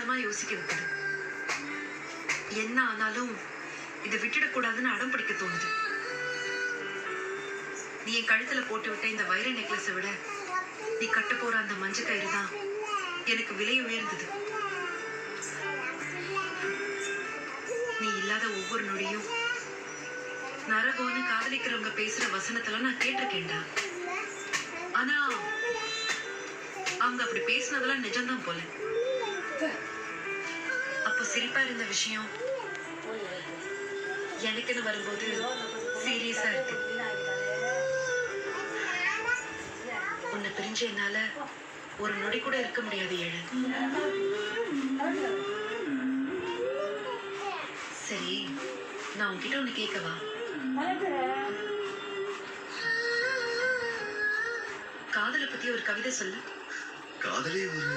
விதமா யோசிக்க வைக்குது. என்ன ஆனாலும் இதை விட்டுடக்கூடாதுன்னு அடம் பிடிக்க தோணுது. நீ என் கழுத்துல போட்டு விட்ட இந்த வைர நெக்லஸை விட நீ கட்ட போற அந்த மஞ்சள் கயிறு தான் எனக்கு விலை உயர்ந்தது. நீ இல்லாத ஒவ்வொரு நொடியும் நரகோன்னு காதலிக்கிறவங்க பேசுற வசனத்துல நான் கேட்டிருக்கேன்டா. ஆனா அவங்க அப்படி பேசினதெல்லாம் நிஜம்தான் போல. அப்போ சிரிப்பா இருந்த விஷயம் எனக்குன்னு வரும்போது சீரியஸா இருக்கு. உன்னை பிரிஞ்சு என்னால ஒரு நொடி கூட இருக்க முடியாது ஏழு. சரி, நான் உன்கிட்ட ஒண்ணு கேட்கவா? காதலை பத்தி ஒரு கவிதை சொல்லு. காதலே ஒரு